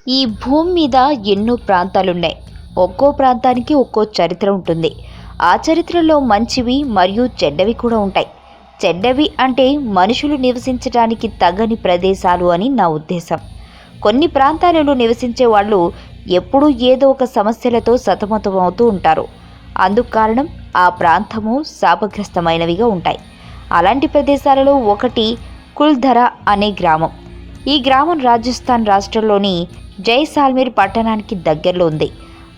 ఈ భూమి మీద ఎన్నో ప్రాంతాలున్నాయి. ఒక్కో ప్రాంతానికి ఒక్కో చరిత్ర ఉంటుంది. ఆ చరిత్రలో మంచివి మరియు చెడ్డవి కూడా ఉంటాయి. చెడ్డవి అంటే మనుషులు నివసించడానికి తగని ప్రదేశాలు అని నా ఉద్దేశం. కొన్ని ప్రాంతాలలో నివసించే వాళ్ళు ఎప్పుడూ ఏదో ఒక సమస్యలతో సతమతమవుతూ ఉంటారు. అందుకు కారణం ఆ ప్రాంతము శాపగ్రస్తమైనవిగా ఉంటాయి. అలాంటి ప్రదేశాలలో ఒకటి కుల్ధర అనే గ్రామం. ఈ గ్రామం రాజస్థాన్ రాష్ట్రంలోని జైసాల్మీర్ పట్టణానికి దగ్గరలో ఉంది.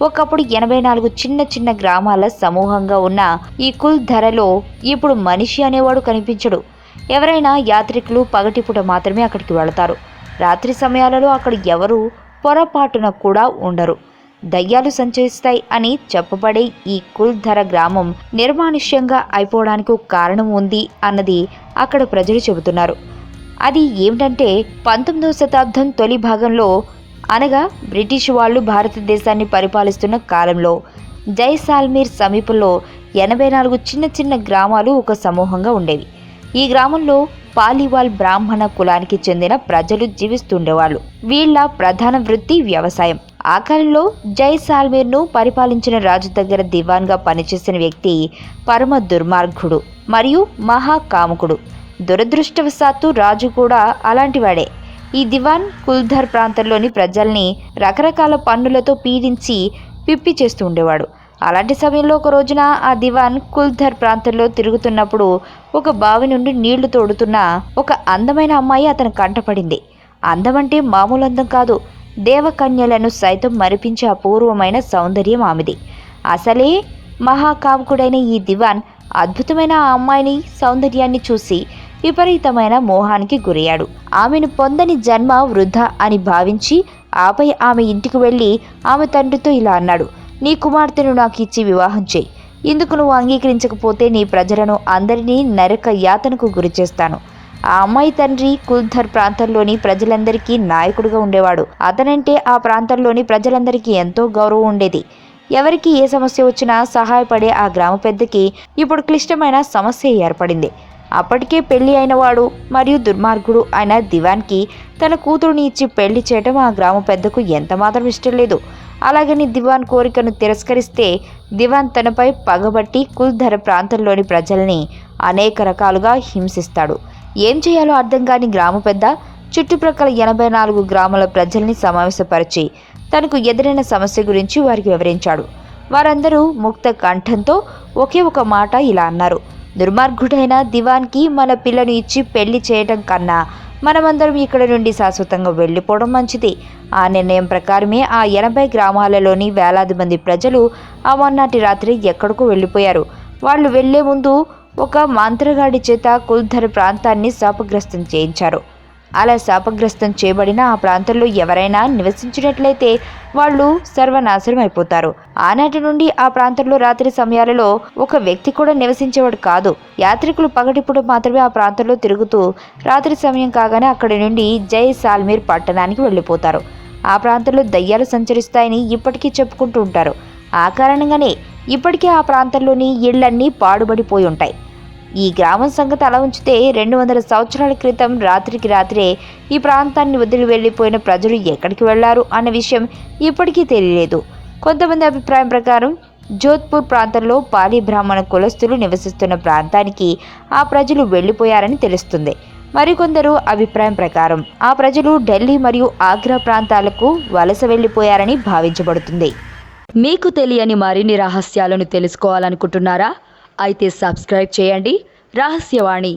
ఒకప్పుడు 84 చిన్న చిన్న గ్రామాల సమూహంగా ఉన్న ఈ కుల్ధరలో ఇప్పుడు మనిషి అనేవాడు కనిపించడు. ఎవరైనా యాత్రికులు పగటిపూట మాత్రమే అక్కడికి వెళతారు. రాత్రి సమయాలలో అక్కడ ఎవరు పొరపాటున కూడా ఉండరు. దయ్యాలు సంచరిస్తాయి అని చెప్పబడే ఈ కుల్ధర గ్రామం నిర్మానుష్యంగా అయిపోవడానికి ఒక కారణం ఉంది అన్నది అక్కడ ప్రజలు చెబుతున్నారు. అది ఏమిటంటే 19వ శతాబ్దం తొలి భాగంలో, అనగా బ్రిటిష్ వాళ్ళు భారతదేశాన్ని పరిపాలిస్తున్న కాలంలో జైసాల్మీర్ సమీపంలో 84 చిన్న చిన్న గ్రామాలు ఒక సమూహంగా ఉండేవి. ఈ గ్రామంలో పాలివాల్ బ్రాహ్మణ కులానికి చెందిన ప్రజలు జీవిస్తుండేవాళ్ళు. వీళ్ళ ప్రధాన వృత్తి వ్యవసాయం. ఆ కాలంలో జైసాల్మీర్ను పరిపాలించిన రాజు దగ్గర దివాన్గా పనిచేసిన వ్యక్తి పరమ దుర్మార్గుడు మరియు మహాకాముకుడు. దురదృష్టవశాత్తు రాజు కూడా అలాంటివాడే. ఈ దివాన్ కుల్ధర్ ప్రాంతంలోని ప్రజల్ని రకరకాల పన్నులతో పీడించి పిప్పి చేస్తూ ఉండేవాడు. అలాంటి సమయంలో ఒక రోజున ఆ దివాన్ కుల్ధర్ ప్రాంతంలో తిరుగుతున్నప్పుడు ఒక బావి నుండి నీళ్లు తోడుతున్న ఒక అందమైన అమ్మాయి అతని కంటపడింది. అందమంటే మామూలు అందం కాదు, దేవకన్యలను సైతం మరిపించే అపూర్వమైన సౌందర్యం ఆమెది. అసలే మహాకాముకుడైన ఈ దివాన్ అద్భుతమైన ఆ అమ్మాయిని సౌందర్యాన్ని చూసి విపరీతమైన మోహానికి గురయ్యాడు. ఆమెను పొందని జన్మ వృధా అని భావించి ఆపై ఆమె ఇంటికి వెళ్ళి ఆమె తండ్రితో ఇలా అన్నాడు: నీ కుమార్తెను నాకు ఇచ్చి వివాహం చేయి. ఇందుకు నువ్వు అంగీకరించకపోతే నీ ప్రజలను అందరినీ నరక యాతనకు గురి చేస్తాను. ఆ అమ్మాయి తండ్రి కుల్ధర్ ప్రాంతంలోని ప్రజలందరికీ నాయకుడిగా ఉండేవాడు. అతనంటే ఆ ప్రాంతంలోని ప్రజలందరికీ ఎంతో గౌరవం ఉండేది. ఎవరికి ఏ సమస్య వచ్చినా సహాయపడే ఆ గ్రామ పెద్దకి ఇప్పుడు క్లిష్టమైన సమస్య ఏర్పడింది. అప్పటికే పెళ్లి అయినవాడు మరియు దుర్మార్గుడు అయిన దివాన్కి తన కూతురుని ఇచ్చి పెళ్లి చేయటం ఆ గ్రామ పెద్దకు ఎంతమాత్రం ఇష్టం లేదు. అలాగని దివాన్ కోరికను తిరస్కరిస్తే దివాన్ తనపై పగబట్టి కుల్ధర ప్రాంతంలోని ప్రజల్ని అనేక రకాలుగా హింసిస్తాడు. ఏం చేయాలో అర్థం కాని గ్రామ పెద్ద చుట్టుప్రక్కల 84 గ్రామాల ప్రజల్ని సమావేశపరిచి తనకు ఎదురైన సమస్య గురించి వారికి వివరించాడు. వారందరూ ముక్త కంఠంతో ఒకే ఒక మాట ఇలా అన్నారు: దుర్మార్గుడైన దివాన్కి మన పిల్లను ఇచ్చి పెళ్లి చేయటం కన్నా మనమందరం ఇక్కడ నుండి శాశ్వతంగా వెళ్ళిపోవడం మంచిది. ఆ నిర్ణయం ప్రకారమే ఆ 80 గ్రామాలలోని వేలాది మంది ప్రజలు ఆ మొన్నటి రాత్రి ఎక్కడికో వెళ్ళిపోయారు. వాళ్ళు వెళ్లే ముందు ఒక మంత్రగాడి చేత కుల్ధర్ ప్రాంతాన్ని శాపగ్రస్తం చేయించారు. అలా శాపగ్రస్తం చేయబడిన ఆ ప్రాంతంలో ఎవరైనా నివసించినట్లయితే వాళ్ళు సర్వనాశనం అయిపోతారు. ఆనాటి నుండి ఆ ప్రాంతంలో రాత్రి సమయాలలో ఒక వ్యక్తి కూడా నివసించేవాడు కాదు. యాత్రికులు పగటిప్పుడు మాత్రమే ఆ ప్రాంతంలో తిరుగుతూ రాత్రి సమయం కాగానే అక్కడి నుండి జైసాల్మీర్ పట్టణానికి వెళ్ళిపోతారు. ఆ ప్రాంతంలో దయ్యాలు సంచరిస్తాయని ఇప్పటికీ చెప్పుకుంటూ ఉంటారు. ఆ కారణంగానే ఇప్పటికే ఆ ప్రాంతంలోని ఇళ్లన్నీ పాడుబడిపోయి ఉంటాయి. ఈ గ్రామం సంగతి అలా ఉంచితే 200 సంవత్సరాల క్రితం రాత్రికి రాత్రే ఈ ప్రాంతాన్ని వదిలి వెళ్ళిపోయిన ప్రజలు ఎక్కడికి వెళ్లారు అన్న విషయం ఇప్పటికీ తెలియలేదు. కొంతమంది అభిప్రాయం ప్రకారం జోధ్పూర్ ప్రాంతంలో పాలి బ్రాహ్మణ కులస్తులు నివసిస్తున్న ప్రాంతానికి ఆ ప్రజలు వెళ్ళిపోయారని తెలుస్తుంది. మరికొందరు అభిప్రాయం ప్రకారం ఆ ప్రజలు ఢిల్లీ మరియు ఆగ్రా ప్రాంతాలకు వలస వెళ్ళిపోయారని భావించబడుతుంది. మీకు తెలియని మరిన్ని రహస్యాలను తెలుసుకోవాలనుకుంటున్నారా? అయితే సబ్స్క్రైబ్ చేయండి రహస్యవాణి.